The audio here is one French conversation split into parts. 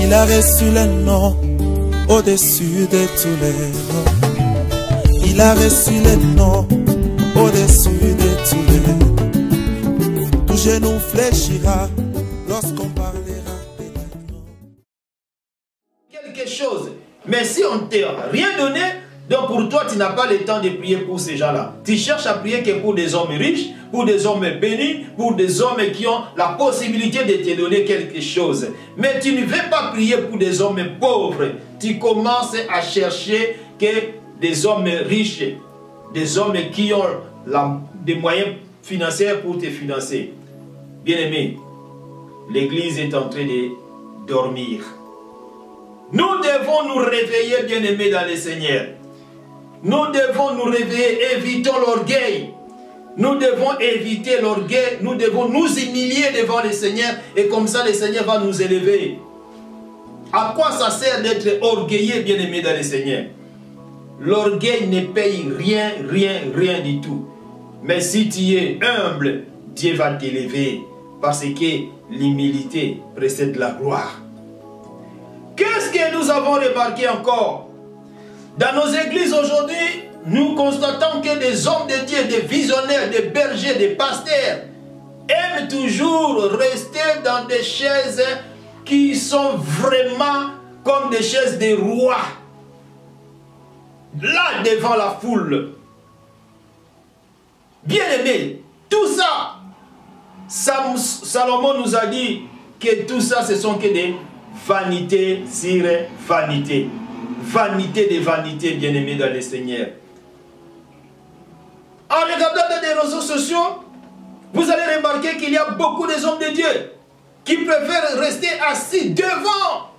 Il a reçu le nom au-dessus de tous les noms. Il a reçu le nom au-dessus de tous les noms. Tout genou fléchira lorsqu'on parlera de notre nom. Quelque chose, mais si on ne t'a rien donné, donc pour toi tu n'as pas le temps de prier pour ces gens-là. Tu cherches à prier que pour des hommes riches, pour des hommes bénis, pour des hommes qui ont la possibilité de te donner quelque chose. Mais tu ne veux pas prier pour des hommes pauvres. Tu commences à chercher que des hommes riches, des hommes qui ont des moyens financiers pour te financer. Bien-aimé, l'église est en train de dormir. Nous devons nous réveiller, bien-aimés dans le Seigneur. Nous devons nous réveiller, évitons l'orgueil. Nous devons éviter l'orgueil, nous devons nous humilier devant le Seigneur et comme ça le Seigneur va nous élever. À quoi ça sert d'être orgueilleux, bien-aimé dans le Seigneur? L'orgueil ne paye rien, rien du tout. Mais si tu es humble, Dieu va t'élever parce que l'humilité précède la gloire. Qu'est-ce que nous avons remarqué encore? Dans nos églises aujourd'hui, nous constatons que des hommes de Dieu, des visionnaires, des bergers, des pasteurs aiment toujours rester dans des chaises qui sont vraiment comme des chaises des rois. Là, devant la foule. Bien-aimé, tout ça, Salomon nous a dit que tout ça, ce sont que des vanités sur vanités. Vanité des vanités, bien-aimés dans le Seigneur. En regardant dans les réseaux sociaux, vous allez remarquer qu'il y a beaucoup de hommes de Dieu qui préfèrent rester assis devant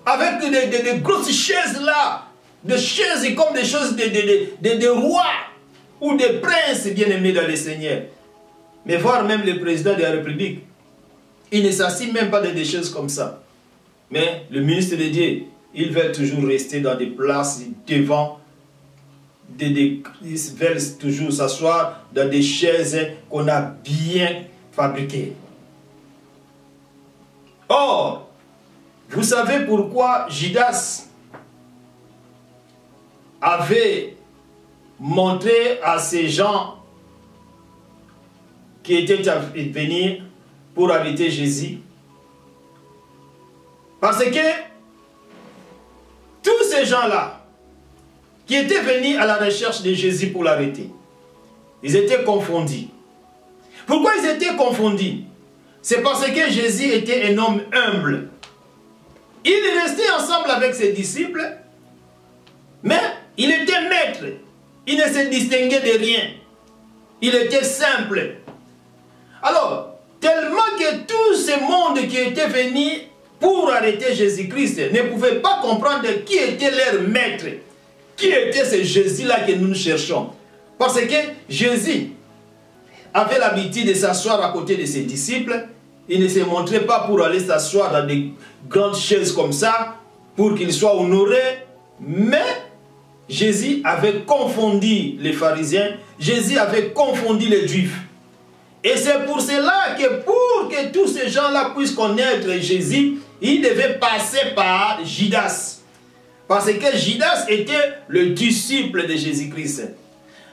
avec des grosses chaises là, des chaises comme des choses de rois ou des princes, bien-aimés dans le Seigneur. Mais voir même le président de la République, il ne s'assit même pas dans des choses comme ça. Mais le ministre de Dieu, ils veulent toujours rester dans des places devant, ils veulent toujours s'asseoir dans des chaises qu'on a bien fabriquées. Or, vous savez pourquoi Judas avait montré à ces gens qui étaient venus pour arrêter Jésus? Parce que tous ces gens-là qui étaient venus à la recherche de Jésus pour l'arrêter, ils étaient confondus. Pourquoi ils étaient confondus? C'est parce que Jésus était un homme humble. Il restait ensemble avec ses disciples, mais il était maître. Il ne se distinguait de rien. Il était simple. Alors, tellement que tout ce monde qui était venu pour arrêter Jésus-Christ ne pouvait pas comprendre qui était leur maître. Qui était ce Jésus-là que nous cherchons? Parce que Jésus avait l'habitude de s'asseoir à côté de ses disciples. Il ne se montrait pas pour aller s'asseoir dans des grandes chaises comme ça, pour qu'il soit honoré. Mais Jésus avait confondu les pharisiens. Jésus avait confondu les juifs. Et c'est pour cela que pour que tous ces gens-là puissent connaître Jésus, il devait passer par Judas. Parce que Judas était le disciple de Jésus-Christ.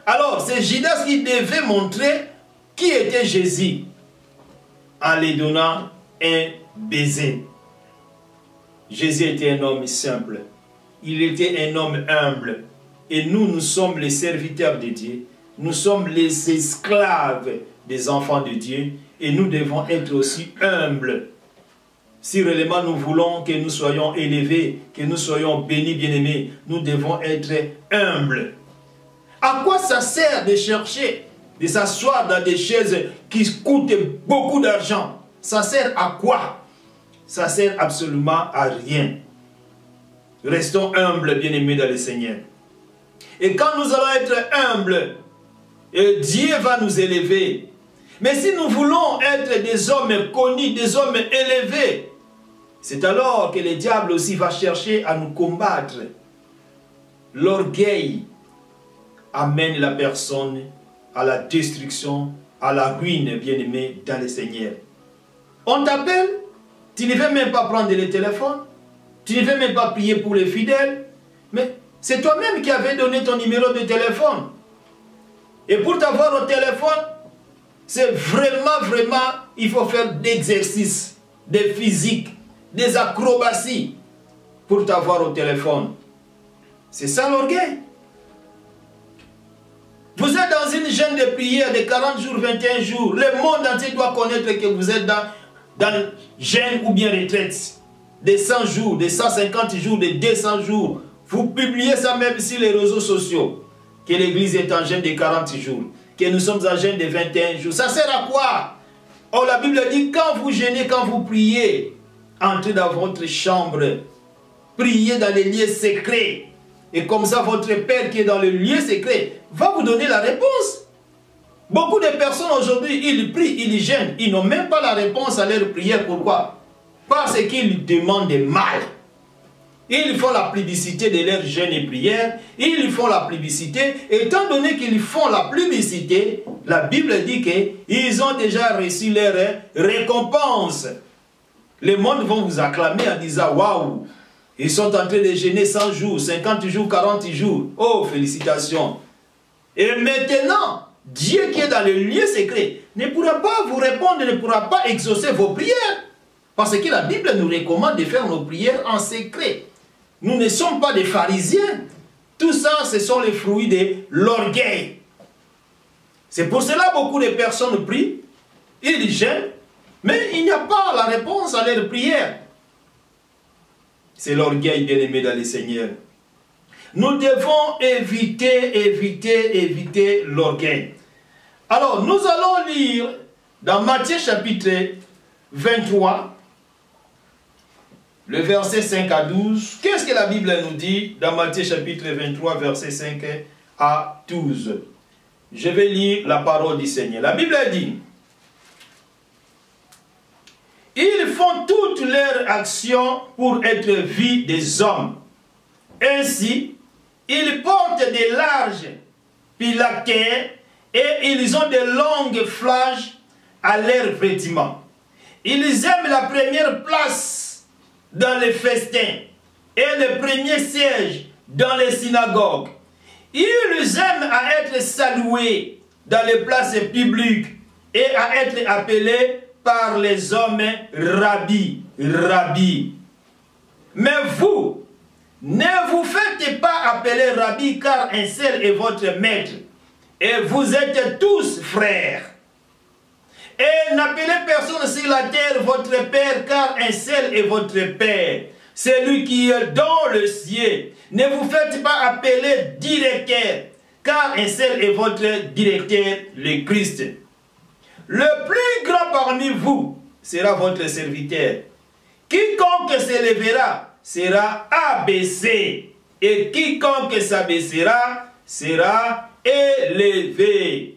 Alors, c'est Judas qui devait montrer qui était Jésus en lui donnant un baiser. Jésus était un homme simple. Il était un homme humble. Et nous, nous sommes les serviteurs de Dieu. Nous sommes les esclaves des enfants de Dieu. Et nous devons être aussi humbles. Si réellement nous voulons que nous soyons élevés, que nous soyons bénis, bien-aimés, nous devons être humbles. À quoi ça sert de chercher, de s'asseoir dans des chaises qui coûtent beaucoup d'argent? Ça sert à quoi? Ça sert absolument à rien. Restons humbles, bien-aimés dans le Seigneur. Et quand nous allons être humbles, Dieu va nous élever. Mais si nous voulons être des hommes connus, des hommes élevés, c'est alors que le diable aussi va chercher à nous combattre. L'orgueil amène la personne à la destruction, à la ruine, bien-aimé, dans le Seigneur. On t'appelle, tu ne veux même pas prendre le téléphone. Tu ne veux même pas prier pour les fidèles. Mais c'est toi-même qui avais donné ton numéro de téléphone. Et pour t'avoir au téléphone, c'est vraiment, il faut faire d'exercices, des physiques, des acrobaties pour t'avoir au téléphone. C'est ça l'orgueil. Vous êtes dans une jeûne de prière de 40 jours, 21 jours. Le monde entier doit connaître que vous êtes dans jeûne ou bien retraite. Des 100 jours, des 150 jours, des 200 jours. Vous publiez ça même sur les réseaux sociaux. Que l'église est en jeûne de 40 jours. Que nous sommes en jeûne de 21 jours. Ça sert à quoi? Oh, la Bible dit, quand vous jeûnez, quand vous priez, entrez dans votre chambre. Priez dans les lieux secrets. Et comme ça, votre Père qui est dans le lieu secret va vous donner la réponse. Beaucoup de personnes aujourd'hui, ils prient, ils jeûnent. Ils n'ont même pas la réponse à leur prière. Pourquoi? Parce qu'ils demandent mal. Ils font la publicité de leur jeûne et prière. Ils font la publicité. Étant donné qu'ils font la publicité, la Bible dit qu'ils ont déjà reçu leur récompense. Les mondes vont vous acclamer en disant, waouh, ils sont en train de jeûner 100 jours, 50 jours, 40 jours. Oh, félicitations. Et maintenant, Dieu qui est dans le lieu secret ne pourra pas vous répondre, ne pourra pas exaucer vos prières. Parce que la Bible nous recommande de faire nos prières en secret. Nous ne sommes pas des pharisiens. Tout ça, ce sont les fruits de l'orgueil. C'est pour cela que beaucoup de personnes prient, ils jeûnent, mais il n'y a pas la réponse à leurs prières. C'est l'orgueil, bien-aimé dans le Seigneur. Nous devons éviter l'orgueil. Alors, nous allons lire dans Matthieu chapitre 23, le verset 5 à 12. Qu'est-ce que la Bible nous dit dans Matthieu chapitre 23, verset 5 à 12? Je vais lire la parole du Seigneur. La Bible dit, ils font toutes leurs actions pour être vus des hommes. Ainsi, ils portent de larges phylactères et ils ont de longues flèches à leurs vêtements. Ils aiment la première place dans les festins et le premier siège dans les synagogues. Ils aiment à être salués dans les places publiques et à être appelés par les hommes rabbi, rabbi. Mais vous, ne vous faites pas appeler rabbi, car un seul est votre maître, et vous êtes tous frères. Et n'appelez personne sur la terre votre père, car un seul est votre père, celui qui est dans le ciel. Ne vous faites pas appeler directeur, car un seul est votre directeur, le Christ. Le plus grand parmi vous sera votre serviteur. Quiconque s'élèvera sera abaissé, et quiconque s'abaissera sera élevé.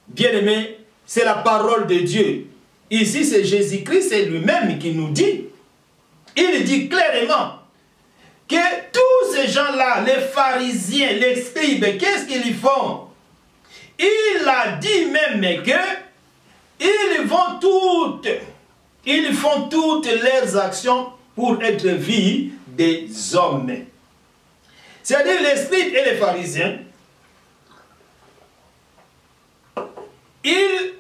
Bien-aimé, c'est la parole de Dieu. Ici, c'est Jésus-Christ, c'est lui-même qui nous dit. Il dit clairement que tous ces gens-là, les pharisiens, les scribes, qu'est-ce qu'ils font? Il a dit même que ils font toutes leurs actions pour être vus des hommes. C'est-à-dire les scribes et les pharisiens, ils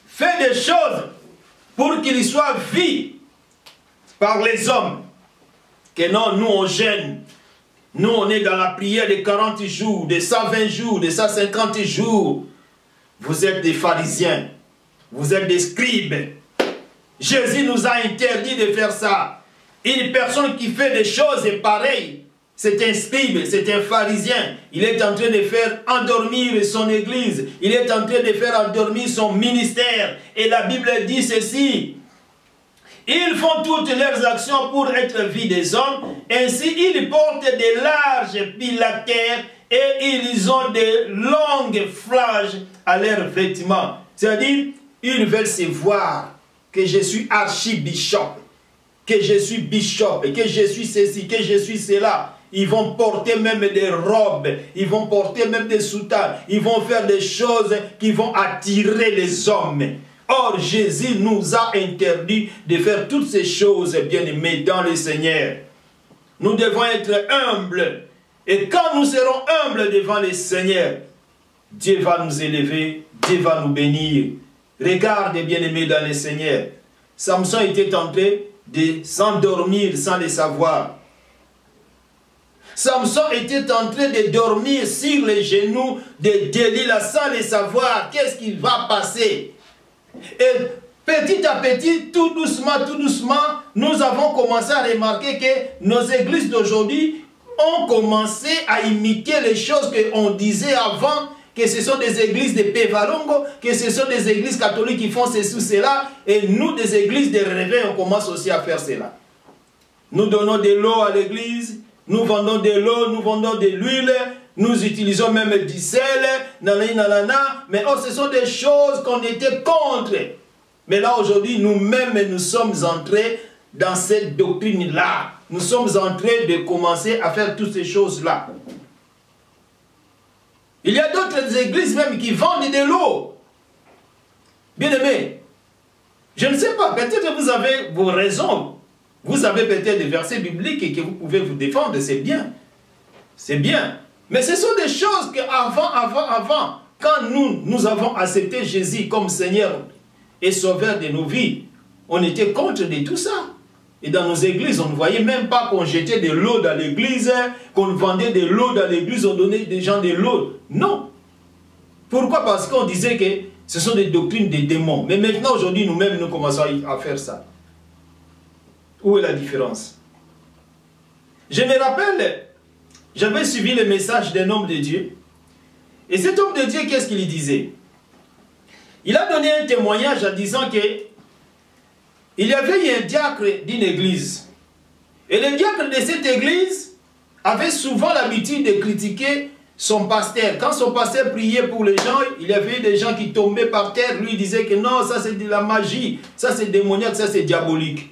font des choses pour qu'ils soient vus par les hommes. Que non, nous on jeûne, nous on est dans la prière de 40 jours, de 120 jours, de 150 jours. Vous êtes des pharisiens. Vous êtes des scribes. Jésus nous a interdit de faire ça. Une personne qui fait des choses pareilles, c'est un scribe, c'est un pharisien. Il est en train de faire endormir son église. Il est en train de faire endormir son ministère. Et la Bible dit ceci. Ils font toutes leurs actions pour être vus des hommes. Ainsi, ils portent de larges phylactères et ils ont de longues flèches à leurs vêtements. C'est-à-dire, ils veulent se voir que je suis archibishop, que je suis bishop, que je suis ceci, que je suis cela. Ils vont porter même des robes, ils vont porter même des soutanes, ils vont faire des choses qui vont attirer les hommes. Or, Jésus nous a interdit de faire toutes ces choses, bien-aimés, dans le Seigneur. Nous devons être humbles. Et quand nous serons humbles devant le Seigneur, Dieu va nous élever, Dieu va nous bénir. Regardez, bien-aimés dans le Seigneur. Samson était tenté de s'endormir sans le savoir. Samson était en train de dormir sur les genoux de Delilah sans le savoir. Qu'est-ce qui va passer? Et petit à petit, tout doucement, nous avons commencé à remarquer que nos églises d'aujourd'hui ont commencé à imiter les choses qu'on disait avant, que ce sont des églises de Pévalongo, que ce sont des églises catholiques qui font ceci ou cela, et nous, des églises de réveil, on commence aussi à faire cela. Nous donnons de l'eau à l'église, nous vendons de l'eau, nous vendons de l'huile, nous utilisons même du sel, nanana, mais oh, ce sont des choses qu'on était contre. Mais là, aujourd'hui, nous-mêmes, nous sommes entrés dans cette doctrine-là. Nous sommes en train de commencer à faire toutes ces choses-là. Il y a d'autres églises même qui vendent de l'eau. Bien aimé, je ne sais pas, peut-être que vous avez vos raisons. Vous avez peut-être des versets bibliques et que vous pouvez vous défendre, c'est bien. C'est bien. Mais ce sont des choses qu'avant, quand nous avons accepté Jésus comme Seigneur et Sauveur de nos vies, on était contre de tout ça. Et dans nos églises, on ne voyait même pas qu'on jetait de l'eau dans l'église, qu'on vendait de l'eau dans l'église, on donnait des gens de l'eau. Non. Pourquoi? Parce qu'on disait que ce sont des doctrines des démons. Mais maintenant, aujourd'hui, nous-mêmes, nous commençons à faire ça. Où est la différence? Je me rappelle, j'avais suivi le message d'un homme de Dieu. Et cet homme de Dieu, qu'est-ce qu'il disait? Il a donné un témoignage en disant que il y avait un diacre d'une église. Et le diacre de cette église avait souvent l'habitude de critiquer son pasteur. Quand son pasteur priait pour les gens, il y avait des gens qui tombaient par terre. Lui, il disait que non, ça c'est de la magie, ça c'est démoniaque, ça c'est diabolique.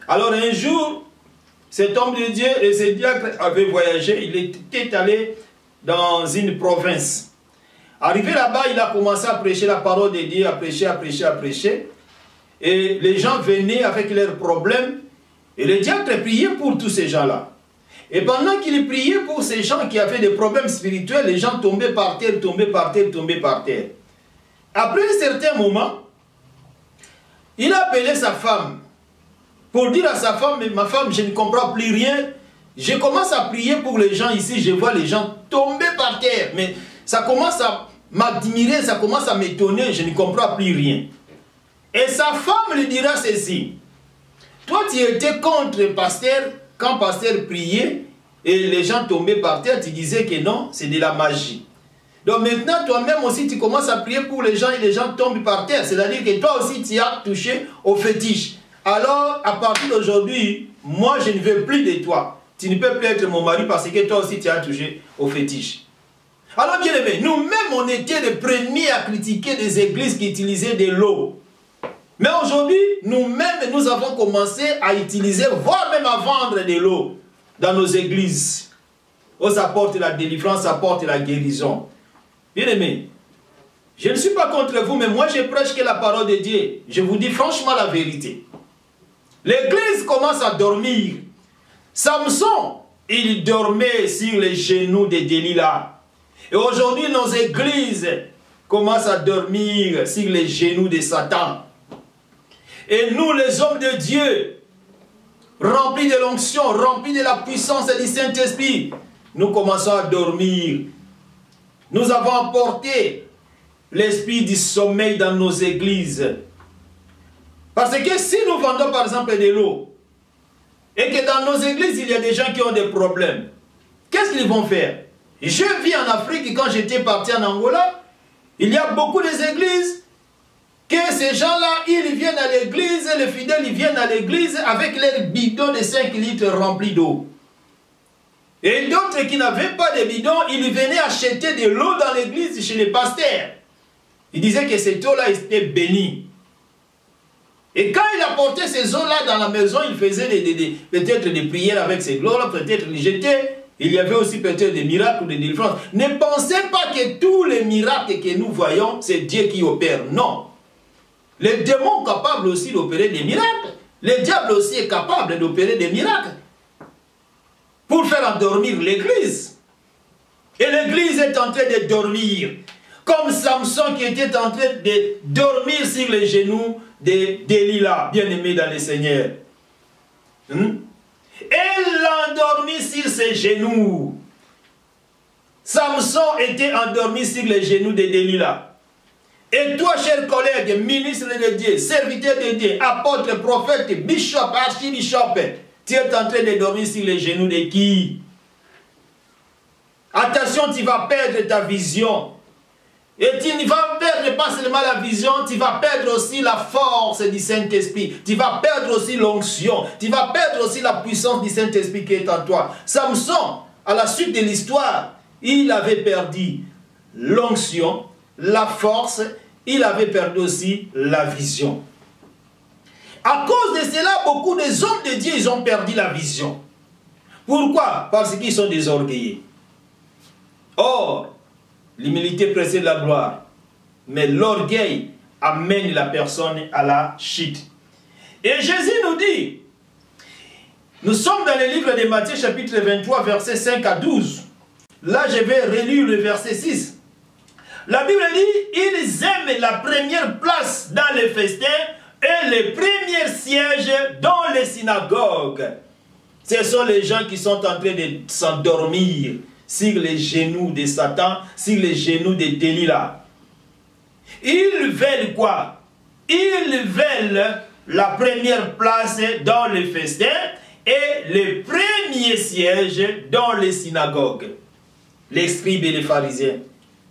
Alors un jour, cet homme de Dieu et ce diacre avaient voyagé. Il était allé dans une province. Arrivé là-bas, il a commencé à prêcher la parole de Dieu, à prêcher. Et les gens venaient avec leurs problèmes. Et le diacre priait pour tous ces gens-là. Et pendant qu'il priait pour ces gens qui avaient des problèmes spirituels, les gens tombaient par terre. Après un certain moment, il a appelé sa femme pour dire à sa femme, ma femme, je ne comprends plus rien. Je commence à prier pour les gens ici, je vois les gens tomber par terre. Mais ça commence à m'admirer, ça commence à m'étonner, je ne comprends plus rien. Et sa femme lui dira ceci. Toi, tu étais contre le pasteur, quand le pasteur priait et les gens tombaient par terre, tu disais que non, c'est de la magie. Donc maintenant, toi-même aussi, tu commences à prier pour les gens et les gens tombent par terre. C'est-à-dire que toi aussi, tu as touché au fétiche. Alors, à partir d'aujourd'hui, moi, je ne veux plus de toi. Tu ne peux plus être mon mari parce que toi aussi, tu as touché au fétiche. Alors, bien aimé, nous-mêmes, on était les premiers à critiquer des églises qui utilisaient de l'eau. Mais aujourd'hui, nous-mêmes, nous avons commencé à utiliser, voire même à vendre de l'eau dans nos églises. Oh, ça apporte la délivrance, ça apporte la guérison. Bien aimé, je ne suis pas contre vous, mais moi je prêche que la parole de Dieu. Je vous dis franchement la vérité. L'église commence à dormir. Samson, il dormait sur les genoux de Delilah. Et aujourd'hui, nos églises commencent à dormir sur les genoux de Satan. Et nous, les hommes de Dieu, remplis de l'onction, remplis de la puissance du Saint-Esprit, nous commençons à dormir. Nous avons apporté l'esprit du sommeil dans nos églises. Parce que si nous vendons par exemple de l'eau, et que dans nos églises, il y a des gens qui ont des problèmes, qu'est-ce qu'ils vont faire? Je vis en Afrique, quand j'étais parti en Angola, il y a beaucoup d'églises que ces gens-là, ils viennent à l'église, les fidèles, ils viennent à l'église avec leurs bidons de 5 litres remplis d'eau. Et d'autres qui n'avaient pas de bidons, ils venaient acheter de l'eau dans l'église chez les pasteurs. Ils disaient que cette eau-là était bénie. Et quand il apportait ces eaux-là dans la maison, il faisait peut-être des prières avec ces eaux-là, peut-être les jeter. Il y avait aussi peut-être des miracles ou des délivrances. Ne pensez pas que tous les miracles que nous voyons, c'est Dieu qui opère. Non. Les démons sont capables aussi d'opérer des miracles. Le diable aussi est capable d'opérer des miracles. pour faire endormir l'église. Et l'église est en train de dormir. Comme Samson qui était en train de dormir sur les genoux de Delilah, bien-aimé dans le Seigneur. Elle l'a endormi sur ses genoux. Samson était endormi sur les genoux de Delilah. Et toi, chers collègues, ministre de Dieu, serviteur de Dieu, apôtre, prophète, bishop, archibishop, tu es en train de dormir sur les genoux de qui? Attention, tu vas perdre ta vision. Et tu ne vas perdre pas seulement la vision, tu vas perdre aussi la force du Saint-Esprit. Tu vas perdre aussi l'onction. Tu vas perdre aussi la puissance du Saint-Esprit qui est en toi. Samson, à la suite de l'histoire, il avait perdu l'onction, la force, il avait perdu aussi la vision. À cause de cela, beaucoup des hommes de Dieu, ils ont perdu la vision. Pourquoi? Parce qu'ils sont des orgueilleux. Or, l'humilité précède la gloire, mais l'orgueil amène la personne à la chute. Et Jésus nous dit, nous sommes dans le livre de Matthieu chapitre 23, versets 5 à 12. Là, je vais relire le verset 6. La Bible dit, ils aiment la première place dans les festins et les premiers sièges dans les synagogues. Ce sont les gens qui sont en train de s'endormir sur les genoux de Satan, sur les genoux de Delilah. Ils veulent quoi? Ils veulent la première place dans les festins et les premiers sièges dans les synagogues. Les scribes et les pharisiens.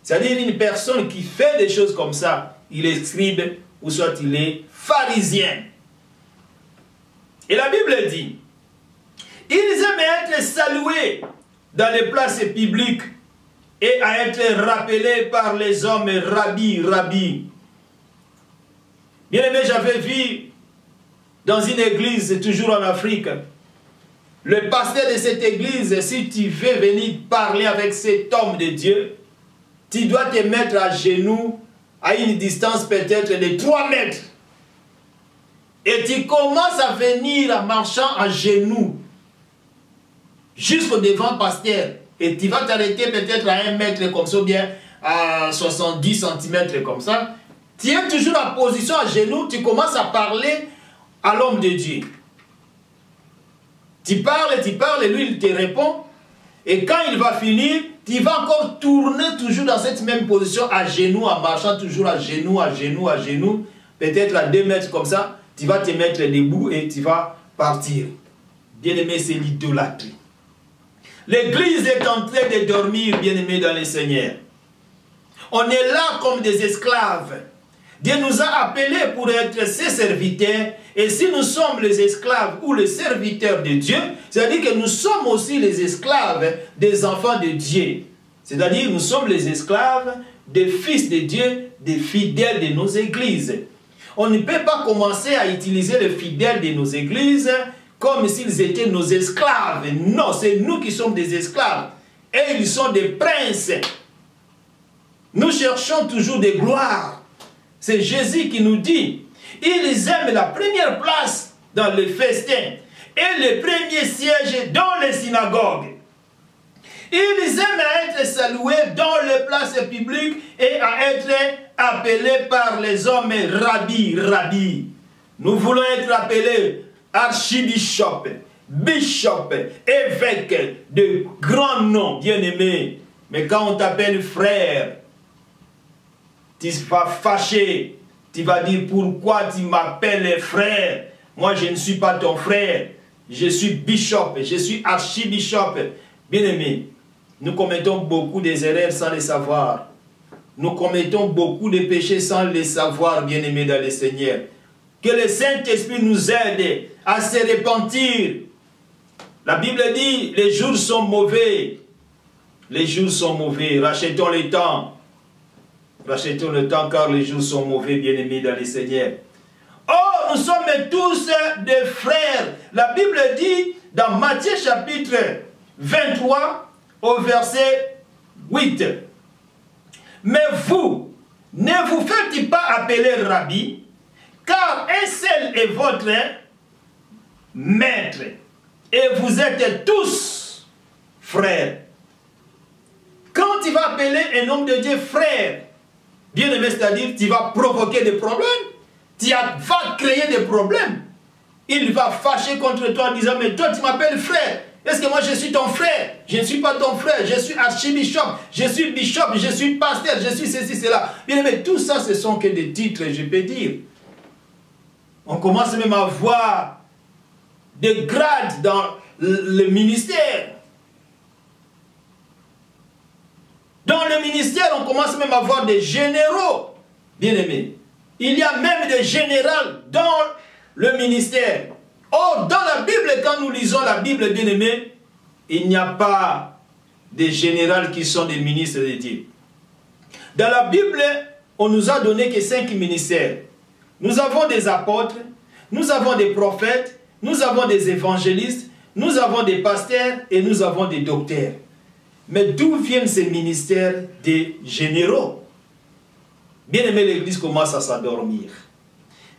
C'est-à-dire une personne qui fait des choses comme ça, il est scribe ou soit il est pharisien. Et la Bible dit, ils aiment être salués dans les places publiques et à être rappelés par les hommes rabbi, rabbi. Bien aimé, j'avais vu dans une église, toujours en Afrique, le pasteur de cette église, si tu veux venir parler avec cet homme de Dieu, tu dois te mettre à genoux à une distance peut-être de 3 mètres. Et tu commences à venir en marchant à genoux jusqu'au devant pasteur. Et tu vas t'arrêter peut-être à 1 mètre comme ça, ou bien à 70 cm comme ça. Tu es toujours en position à genoux, tu commences à parler à l'homme de Dieu. Tu parles, et lui il te répond. Et quand il va finir, tu vas encore tourner toujours dans cette même position à genoux, en marchant toujours à genoux, à genoux, à genoux. Peut-être à 2 mètres comme ça, tu vas te mettre debout et tu vas partir. Bien-aimé, c'est l'idolâtrie. L'église est en train de dormir, bien-aimé dans le Seigneur. On est là comme des esclaves. Dieu nous a appelés pour être ses serviteurs. Et si nous sommes les esclaves ou les serviteurs de Dieu, c'est-à-dire que nous sommes aussi les esclaves des enfants de Dieu. C'est-à-dire nous sommes les esclaves des fils de Dieu, des fidèles de nos églises. On ne peut pas commencer à utiliser les fidèles de nos églises comme s'ils étaient nos esclaves. Non, c'est nous qui sommes des esclaves. Et ils sont des princes. Nous cherchons toujours des gloires. C'est Jésus qui nous dit, ils aiment la première place dans les festins et les premiers sièges dans les synagogues. Ils aiment à être salués dans les places publiques et à être appelés par les hommes rabbi, rabbi. Nous voulons être appelés archibishop, bishop, évêque, de grands noms, bien-aimés. Mais quand on t'appelle frère, tu vas fâcher. Tu vas dire pourquoi tu m'appelles frère. Moi je ne suis pas ton frère. Je suis bishop, je suis archibishop. Bien-aimé, nous commettons beaucoup des erreurs sans les savoir. Nous commettons beaucoup de péchés sans les savoir, bien-aimés dans le Seigneur. Que le Saint-Esprit nous aide à se repentir. La Bible dit, les jours sont mauvais. Les jours sont mauvais. Rachetons le temps. Rachetons le temps car les jours sont mauvais, bien-aimés dans le Seigneur. Oh, nous sommes tous des frères. La Bible dit dans Matthieu chapitre 23 au verset 8. Mais vous, ne vous faites pas appeler rabbi, car un seul est votre maître. Et vous êtes tous frère. Quand tu vas appeler un homme de Dieu frère, bien aimé, c'est-à-dire tu vas provoquer des problèmes, tu vas créer des problèmes. Il va fâcher contre toi en disant, mais toi tu m'appelles frère. Est-ce que moi je suis ton frère? Je ne suis pas ton frère, je suis archibishop, je suis bishop, je suis pasteur, je suis ceci, cela. Bien aimé, tout ça ce sont que des titres, je peux dire. On commence même à voir des grades dans le ministère. Dans le ministère, on commence même à voir des généraux, bien aimés. Il y a même des généraux dans le ministère. Or, dans la Bible, quand nous lisons la Bible, bien aimés, il n'y a pas des généraux qui sont des ministres de Dieu. Dans la Bible, on nous a donné que 5 ministères. Nous avons des apôtres, nous avons des prophètes, nous avons des évangélistes, nous avons des pasteurs et nous avons des docteurs. Mais d'où viennent ces ministères des généraux? Bien aimé, l'Église commence à s'endormir.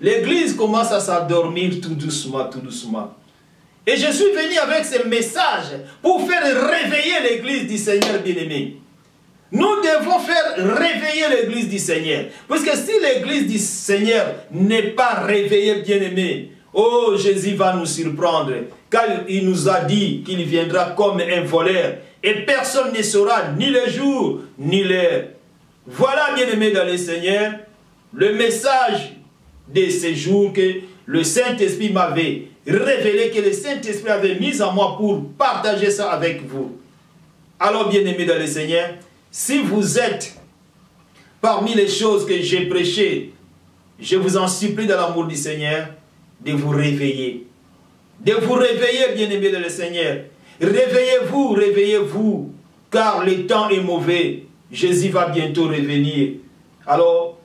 L'Église commence à s'endormir tout doucement, tout doucement. Et je suis venu avec ce message pour faire réveiller l'Église du Seigneur bien-aimé. Nous devons faire réveiller l'Église du Seigneur. Parce que si l'Église du Seigneur n'est pas réveillée bien-aimé, oh, Jésus va nous surprendre. Car il nous a dit qu'il viendra comme un voleur. Et personne ne saura ni le jour, ni l'heure. Voilà, bien-aimé dans le Seigneur, le message de ces jours que le Saint-Esprit m'avait révélé, que le Saint-Esprit avait mis en moi pour partager ça avec vous. Alors, bien-aimé dans le Seigneur, si vous êtes parmi les choses que j'ai prêchées, je vous en supplie dans l'amour du Seigneur, de vous réveiller. De vous réveiller, bien-aimé dans le Seigneur. Réveillez-vous, réveillez-vous, car le temps est mauvais. Jésus va bientôt revenir. Alors,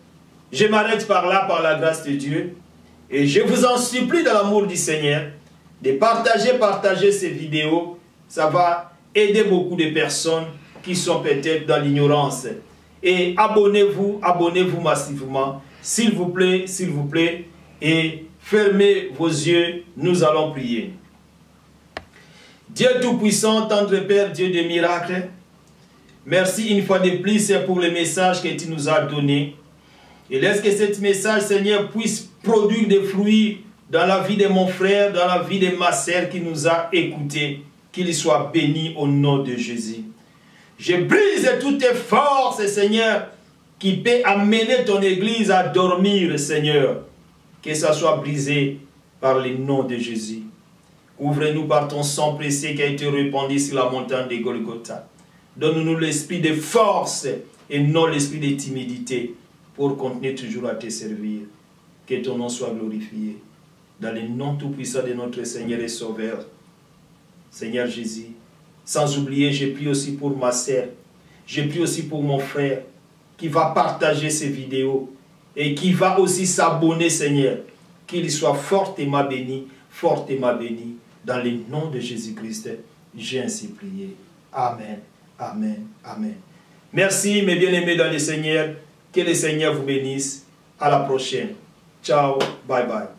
je m'arrête par là, par la grâce de Dieu. Et je vous en supplie dans l'amour du Seigneur, de partager ces vidéos. Ça va aider beaucoup de personnes qui sont peut-être dans l'ignorance. Et abonnez-vous massivement. S'il vous plaît, et fermez vos yeux, nous allons prier. Dieu Tout-Puissant, tendre Père, Dieu des miracles, merci une fois de plus pour le message que tu nous as donné. Et laisse que ce message, Seigneur, puisse produire des fruits dans la vie de mon frère, dans la vie de ma sœur qui nous a écoutés. Qu'il soit béni au nom de Jésus. Je brise toutes tes forces, Seigneur, qui peut amener ton Église à dormir, Seigneur. Que ça soit brisé par le nom de Jésus. Ouvre-nous par ton sang précieux qui a été répandu sur la montagne de Golgotha. Donne-nous l'esprit de force et non l'esprit de timidité pour continuer toujours à te servir. Que ton nom soit glorifié. Dans le nom tout-puissant de notre Seigneur et Sauveur, Seigneur Jésus. Sans oublier, je prie aussi pour ma sœur. Je prie aussi pour mon frère qui va partager ces vidéos et qui va aussi s'abonner, Seigneur. Qu'il soit fortement béni, dans le nom de Jésus-Christ, j'ai ainsi prié. Amen, amen, amen. Merci, mes bien-aimés dans le Seigneur. Que le Seigneur vous bénisse. À la prochaine. Ciao, bye bye.